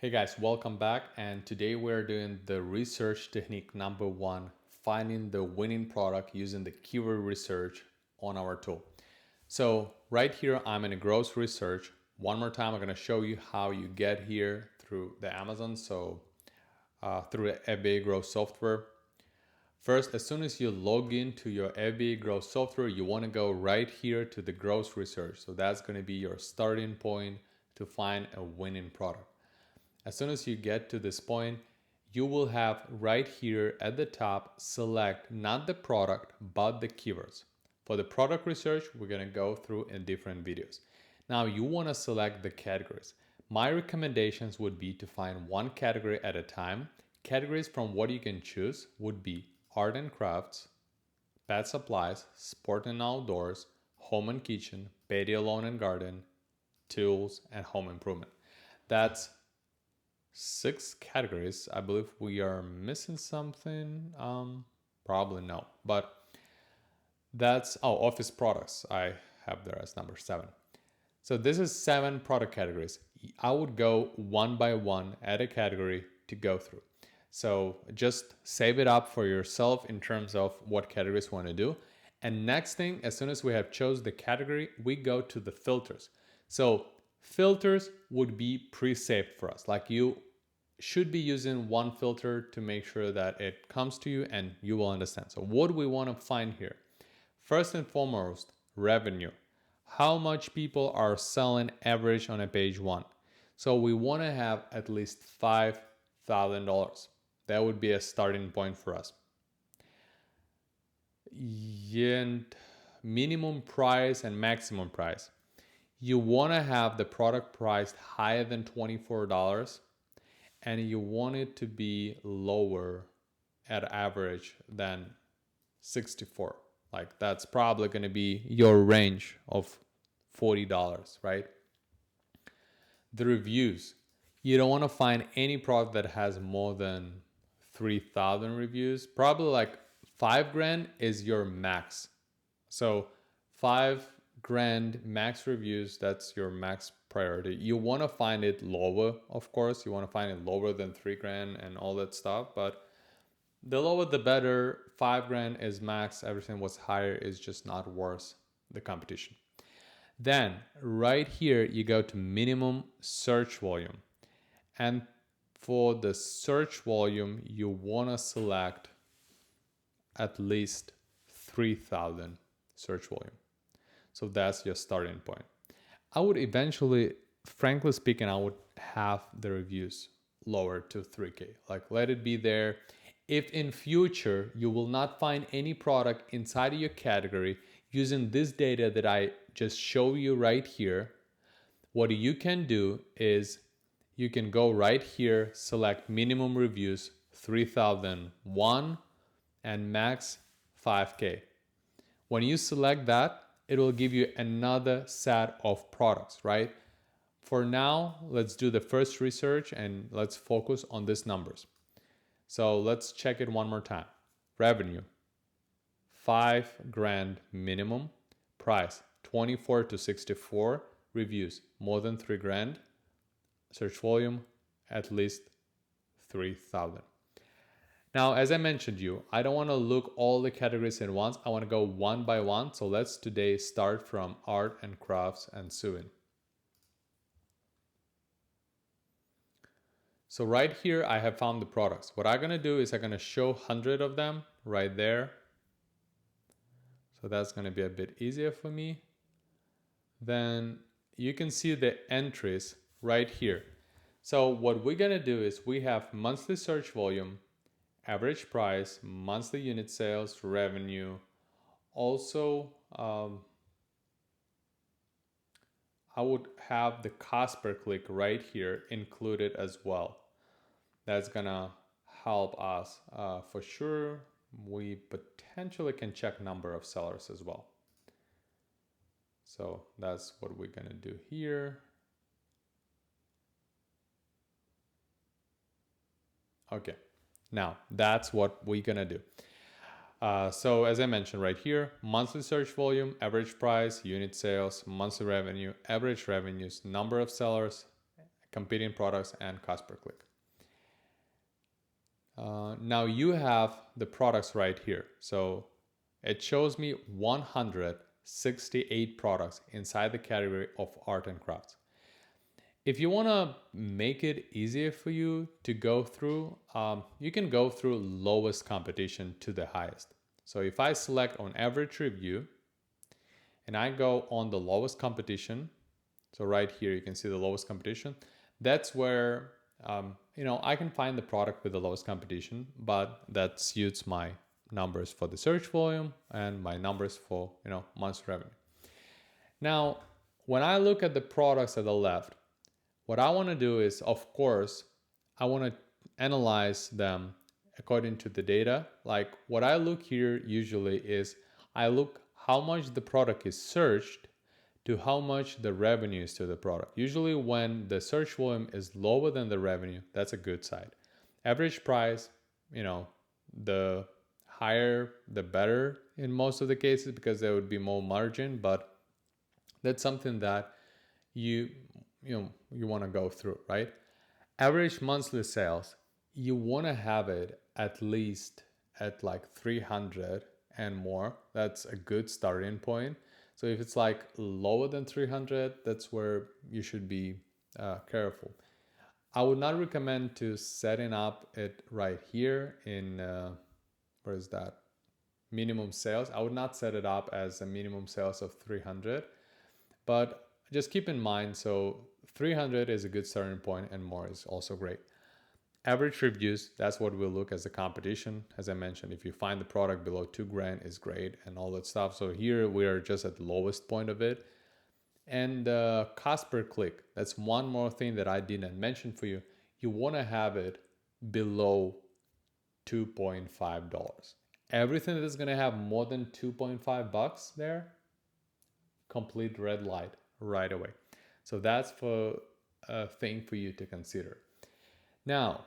Hey guys, welcome back. And today we're doing the research technique number one, finding the winning product using the keyword research on our tool. So right here, I'm in a grocery search. One more time, I'm going to show you how you get here through the Amazon. So through the FBA Growth software. First, as soon as you log into your FBA Growth software, you want to go right here to the grocery search. So that's going to be your starting point to find a winning product. As soon as you get to this point, you will have right here at the top, select not the product, but the keywords. For the product research, we're going to go through in different videos. Now you want to select the categories. My recommendations would be to find one category at a time. Categories from what you can choose would be art and crafts, pet supplies, sport and outdoors, home and kitchen, patio lawn and garden, tools, and home improvement. That's 6 categories. I believe we are missing something. Probably no, but that's office products. I have there as number 7. So this is 7 product categories. I would go one by one at a category to go through. So just save it up for yourself in terms of what categories you want to do. And next thing, as soon as we have chose the category, we go to the filters. So filters would be pre-saved for us. Like you should be using one filter to make sure that it comes to you and you will understand. So what do we want to find here? First and foremost, revenue. How much people are selling average on a page 1? So we want to have at least $5,000. That would be a starting point for us. And minimum price and maximum price. You want to have the product priced higher than $24 and you want it to be lower at average than 64. Like that's probably going to be your range of $40, right? The reviews. You don't want to find any product that has more than 3,000 reviews. Probably like 5 grand is your max. So 5 grand max reviews, that's your max priority. You want to find it lower, of course. You want to find it lower than 3 grand and all that stuff. But the lower the better. 5 grand is max. Everything what's higher is just not worth the competition. Then right here, you go to minimum search volume. And for the search volume, you want to select at least 3,000 search volume. So that's your starting point. I would eventually, frankly speaking, I would have the reviews lower to 3K. Like let it be there. If in future you will not find any product inside of your category using this data that I just show you right here, what you can do is you can go right here, select minimum reviews 3,001 and max 5K. When you select that, it will give you another set of products, right? For now, let's do the first research and let's focus on these numbers. So let's check it one more time. Revenue, 5 grand minimum. Price, 24 to 64. Reviews, more than 3 grand. Search volume, at least 3,000. Now, as I mentioned you, I don't want to look all the categories at once. I want to go one by one. So let's today start from art and crafts and sewing. So right here, I have found the products. What I'm going to do is I'm going to show 100 of them right there. So that's going to be a bit easier for me. Then you can see the entries right here. So what we're going to do is we have monthly search volume, average price, monthly unit sales, revenue. Also, I would have the cost per click right here included as well. That's gonna help us for sure. We potentially can check number of sellers as well. So that's what we're gonna do here. Okay, now that's what we're gonna do. So as I mentioned right here, monthly search volume, average price, unit sales, monthly revenue, average revenues, number of sellers, competing products and cost per click. Now you have the products right here. So it shows me 168 products inside the category of art and crafts. If you want to make it easier for you to go through, you can go through lowest competition to the highest. So if I select on average review and I go on the lowest competition, so right here you can see the lowest competition, that's where I can find the product with the lowest competition, but that suits my numbers for the search volume and my numbers for months revenue. Now, when I look at the products at the left, what I want to do is, of course, I want to analyze them according to the data. Like what I look here usually is I look how much the product is searched to how much the revenue is to the product. Usually when the search volume is lower than the revenue, that's a good side. Average price, the higher the better in most of the cases because there would be more margin, but that's something that you want to go through, right? Average monthly sales, you want to have it at least at like 300 and more. That's a good starting point. So if it's like lower than 300, that's where you should be careful. I would not recommend to setting up it right here in, where is that? Minimum sales. I would not set it up as a minimum sales of 300, but just keep in mind, so 300 is a good starting point and more is also great. Average reviews, that's what we'll look as the competition. As I mentioned, if you find the product below 2 grand is great and all that stuff. So here we are just at the lowest point of it. And cost per click, that's one more thing that I didn't mention for you. You want to have it below $2.5. Everything that is going to have more than 2.5 bucks there, complete red light right away. So that's for a thing for you to consider. Now,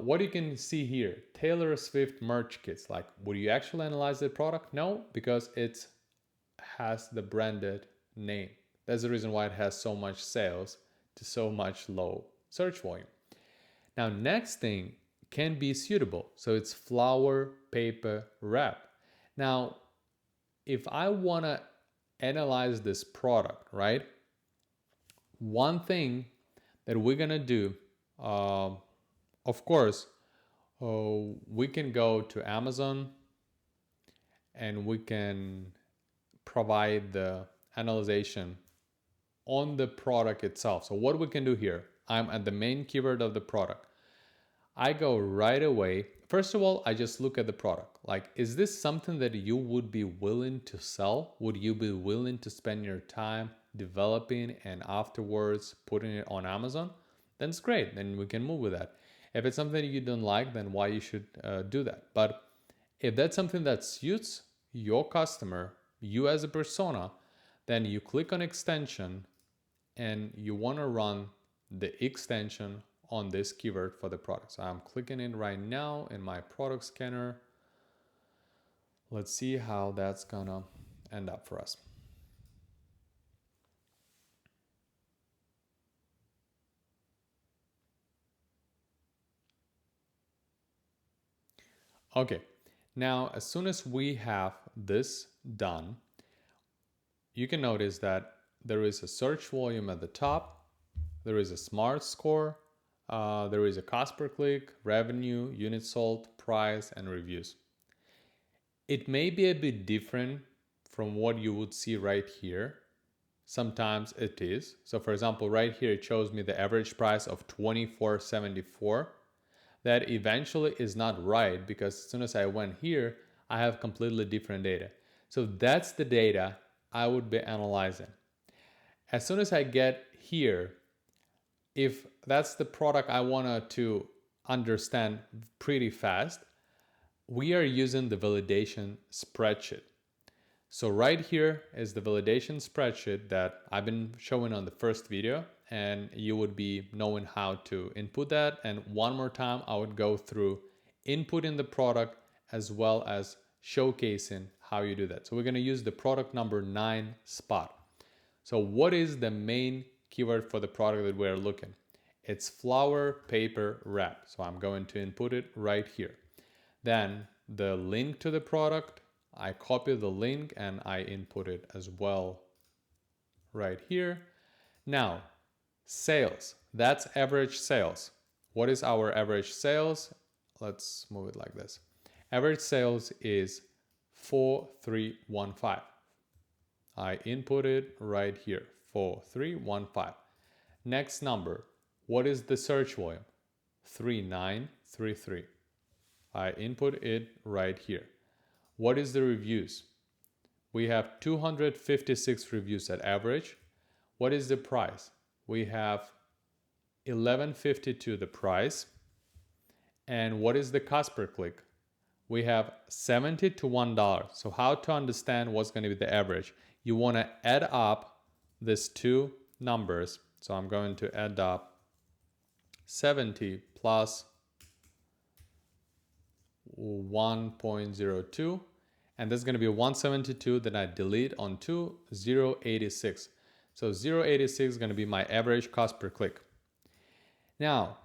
what you can see here, Taylor Swift merch kits. Like, would you actually analyze the product? No, because it has the branded name. That's the reason why it has so much sales to so much low search volume. Now, next thing can be suitable. So it's flower paper wrap. Now, if I want to analyze this product, right? One thing that we're going to do, of course, we can go to Amazon and we can provide the analyzation on the product itself. So what we can do here, I'm at the main keyword of the product. I go right away. First of all, I just look at the product. Like, is this something that you would be willing to sell? Would you be willing to spend your time developing and afterwards putting it on Amazon? Then it's great. Then we can move with that. If it's something you don't like, then why you should do that? But if that's something that suits your customer, you as a persona, then you click on extension and you want to run the extension on this keyword for the product. So I'm clicking in right now in my product scanner. Let's see how that's gonna end up for us. Okay, now as soon as we have this done, you can notice that there is a search volume at the top, there is a smart score, there is a cost per click, revenue, units sold, price, and reviews. It may be a bit different from what you would see right here. Sometimes it is. So for example, right here, it shows me the average price of $24.74. That eventually is not right because as soon as I went here, I have completely different data. So that's the data I would be analyzing. As soon as I get here, if that's the product I wanted to understand pretty fast, we are using the validation spreadsheet. So right here is the validation spreadsheet that I've been showing on the first video, and you would be knowing how to input that. And one more time, I would go through inputting the product as well as showcasing how you do that. So we're going to use the product number 9 spot. So what is the main keyword for the product that we're looking? It's flower paper wrap. So I'm going to input it right here. Then the link to the product, I copy the link and I input it as well right here. Now, sales, that's average sales. What is our average sales? Let's move it like this. Average sales is 4315. I input it right here, 4315. Next number, what is the search volume? 3933. I input it right here. What is the reviews? We have 256 reviews at average. What is the price? We have $11.52 the price. And what is the cost per click? We have 70 to $1. So how to understand what's going to be the average? You want to add up these two numbers. So I'm going to add up 70 plus 1.02, and this is going to be 172. Then I delete on 2, 0.86. So 0.86 is going to be my average cost per click. Now,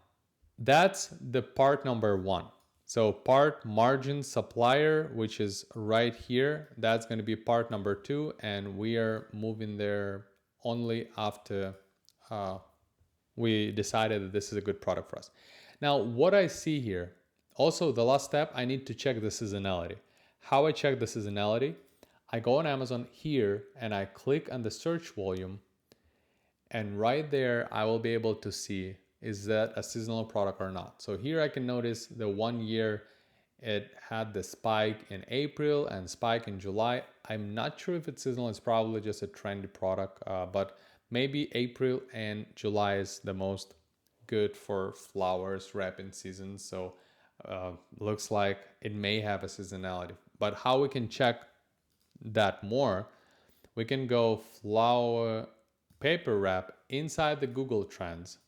that's the part number 1. So part margin supplier, which is right here, that's going to be part number 2, and we are moving there only after we decided that this is a good product for us. Now, what I see here, also the last step, I need to check the seasonality. How I check the seasonality? I go on Amazon here and I click on the search volume, and right there I will be able to see is that a seasonal product or not. So here I can notice the 1 year it had the spike in April and spike in July. I'm not sure if it's seasonal, it's probably just a trendy product, but maybe April and July is the most good for flowers wrapping season. So looks like it may have a seasonality. But how we can check that more, we can go flower paper wrap inside the Google Trends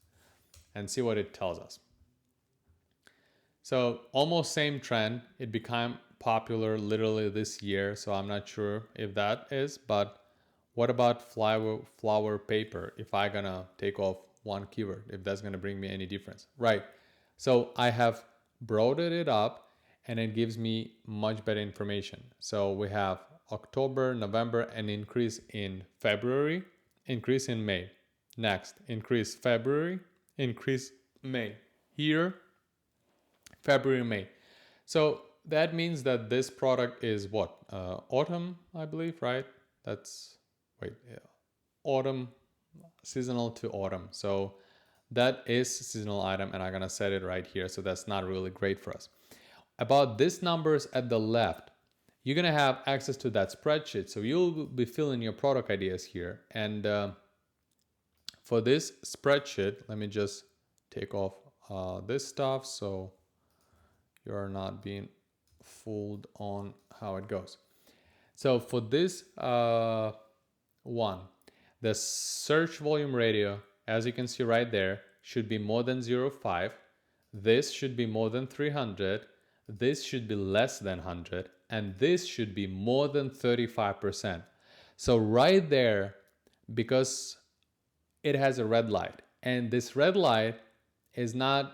and see what it tells us. So almost same trend. It became popular literally this year. So I'm not sure if that is, but what about flower paper? If I'm gonna take off one keyword, if that's gonna bring me any difference, right? So I have broadened it up and it gives me much better information. So we have October, November, an increase in February, increase in May. Next, increase February, increase May. Here, February, May. So that means that this product is what? Autumn, I believe, right? That's, autumn, seasonal to autumn. So that is seasonal item, and I'm gonna set it right here. So that's not really great for us. About these numbers at the left, you're gonna have access to that spreadsheet. So you'll be filling your product ideas here. And for this spreadsheet, let me just take off this stuff so you're not being fooled on how it goes. So for this one, the search volume ratio, as you can see right there, should be more than 0.5. This should be more than 300. This should be less than 100. And this should be more than 35%. So right there, because it has a red light, and this red light is not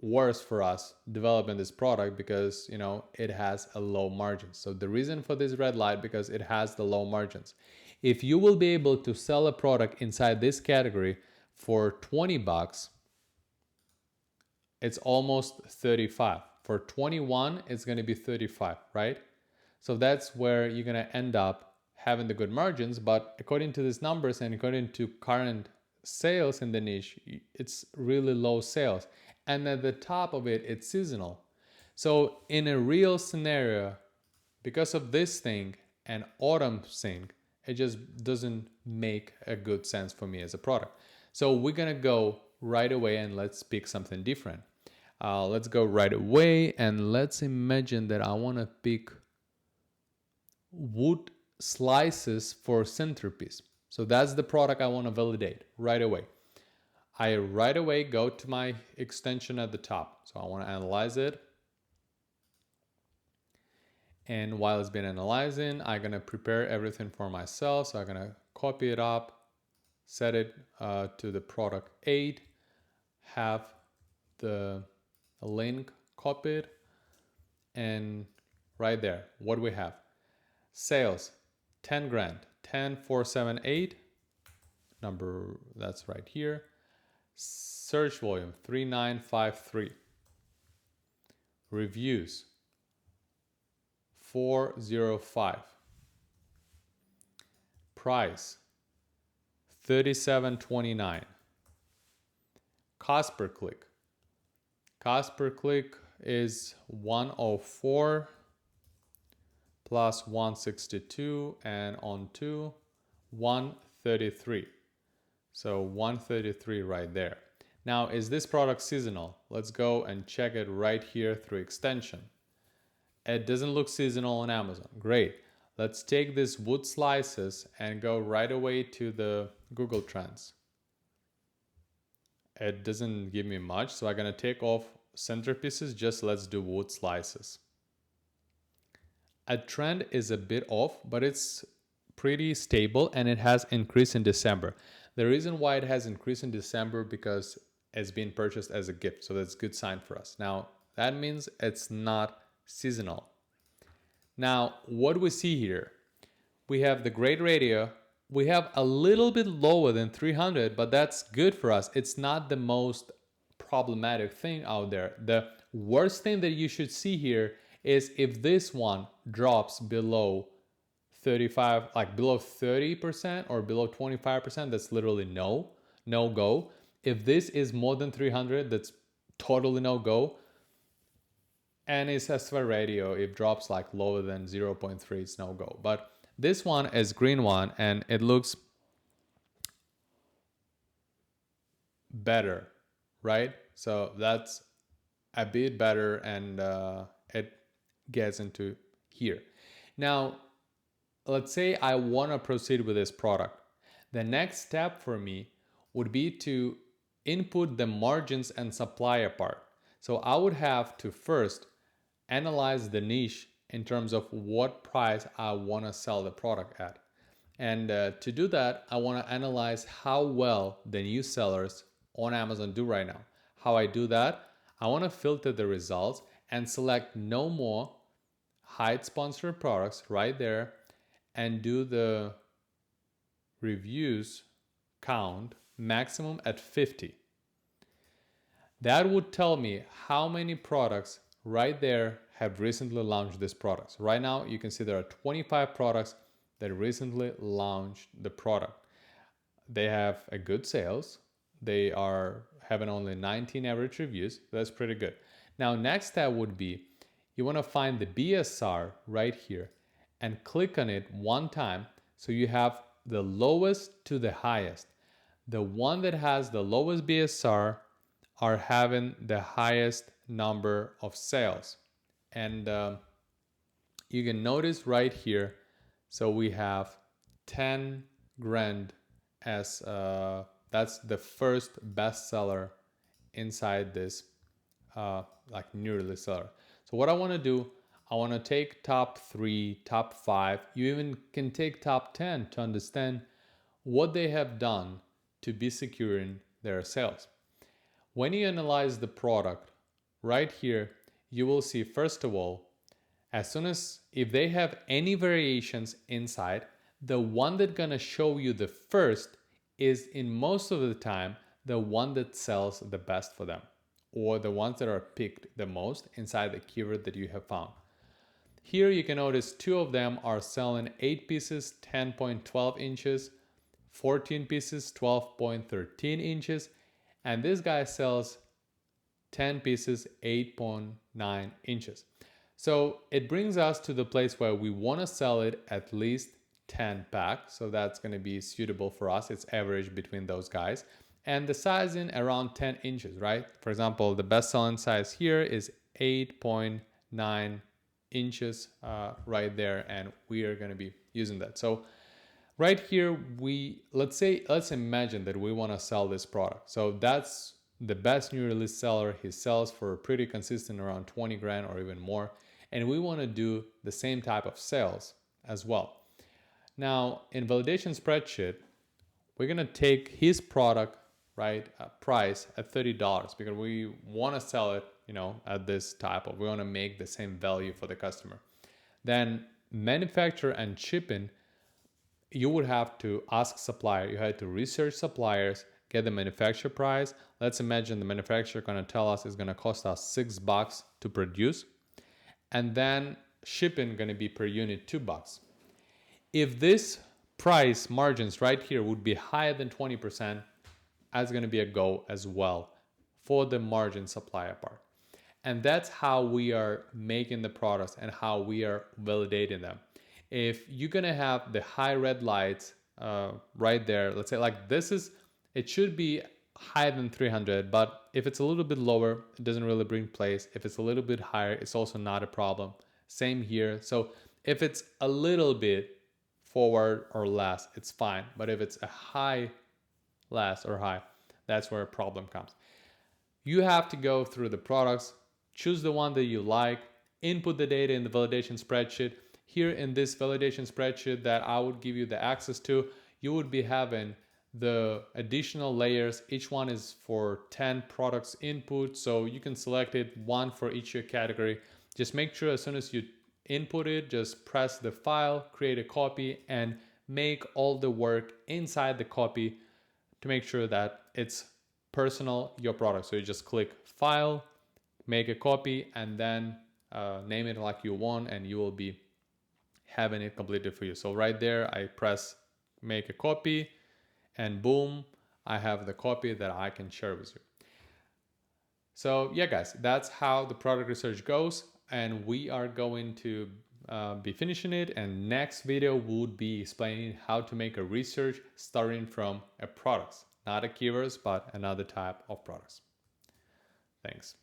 worse for us developing this product because it has a low margin. So the reason for this red light, because it has the low margins. If you will be able to sell a product inside this category for $20, it's almost 35. For 21, it's going to be 35, right? So that's where you're going to end up having the good margins. But according to these numbers and according to current sales in the niche, it's really low sales. And at the top of it, it's seasonal. So in a real scenario, because of this thing and autumn thing, it just doesn't make a good sense for me as a product. So we're gonna go right away and let's pick something different. Let's go right away and let's imagine that I wanna pick wood slices for centerpiece. So that's the product I wanna validate right away. I right away go to my extension at the top. So I want to analyze it. And while it's been analyzing, I'm going to prepare everything for myself. So I'm going to copy it up, set it to the product 8. have the link copied, and right there, what do we have? Sales, 10 grand, 10,478, number that's right here. Search volume, 3953. Reviews, 405. Price, 37.29. Cost per click. Cost per click is 104 plus 162, and on 2, 133. So 133 right there. Now, is this product seasonal? Let's go and check it right here through extension. It doesn't look seasonal on Amazon. Great. Let's take this wood slices and go right away to the Google Trends. It doesn't give me much, so I'm gonna take off centerpieces. Just let's do wood slices. A trend is a bit off, but it's pretty stable, and it has increased in December. The reason why it has increased in December because it's been purchased as a gift, so that's a good sign for us. Now, that means it's not seasonal. Now, what do we see here? We have the great radio. We have a little bit lower than 300, but that's good for us. It's not the most problematic thing out there. The worst thing that you should see here is if this one drops below 35, like below 30% or below 25%, that's literally no go. If this is more than 300, that's totally no go. And it says for radio, if drops like lower than 0.3, it's no go. But this one is green one, and it looks better, right? So that's a bit better, and it gets into here. Now, let's say I want to proceed with this product. The next step for me would be to input the margins and supplier part. So I would have to first analyze the niche in terms of what price I want to sell the product at. And to do that, I want to analyze how well the new sellers on Amazon do right now. How I do that, I want to filter the results and select no more hide sponsored products right there, and do the reviews count maximum at 50. That would tell me how many products right there have recently launched these products. Right now, you can see there are 25 products that recently launched the product. They have a good sales. They are having only 19 average reviews. That's pretty good. Now, next step would be you want to find the BSR right here and click on it one time so you have the lowest to the highest. The one that has the lowest BSR are having the highest number of sales. And you can notice right here, so we have 10 grand as that's the first bestseller inside this like new release seller. So what I want to do, I want to take top 3, top 5. You even can take top 10 to understand what they have done to be securing their sales. When you analyze the product, right here, you will see, first of all, as soon as if they have any variations inside, the one that's gonna show you the first is in most of the time the one that sells the best for them, or the ones that are picked the most inside the keyword that you have found. Here you can notice 2 of them are selling 8 pieces, 10.12 inches, 14 pieces, 12.13 inches, and this guy sells 10 pieces, 8.9 inches. So it brings us to the place where we want to sell it at least 10 pack. So that's going to be suitable for us. It's average between those guys. And the sizing around 10 inches, right? For example, the best selling size here is 8.9 inches right there. And we are going to be using that. So right here, let's imagine that we want to sell this product. So that's the best new release seller. He sells for pretty consistent around 20 grand or even more. And we want to do the same type of sales as well. Now, in validation spreadsheet, we're going to take his product right, price at $30 because we want to sell it, you know, at this type of, we want to make the same value for the customer. Then manufacturer and shipping, you would have to ask supplier, you had to research suppliers, get the manufacturer price. Let's imagine the manufacturer going to tell us it's going to cost us $6 to produce, and then shipping going to be per unit $2. If this price margins right here would be higher than 20%, that's going to be a go as well for the margin supplier part. And that's how we are making the products and how we are validating them. If you're going to have the high red lights right there, let's say like this is, it should be higher than 300, but if it's a little bit lower, it doesn't really bring place. If it's a little bit higher, it's also not a problem. Same here. So if it's a little bit forward or less, it's fine. But if it's a high, less, or high, that's where a problem comes. You have to go through the products, choose the one that you like, input the data in the validation spreadsheet. Here in this validation spreadsheet that I would give you the access to, you would be having the additional layers. Each one is for 10 products input, so you can select it, one for each category. Just make sure as soon as you input it, just press the file, create a copy, and make all the work inside the copy to make sure that it's personal, your product. So you just click file, make a copy, and then name it like you want, and you will be having it completed for you. So right there, I press make a copy, and boom, I have the copy that I can share with you. So yeah, guys, that's how the product research goes, and we are going to be finishing it, and next video would be explaining how to make a research starting from a products, not a keywords, but another type of products. Thanks.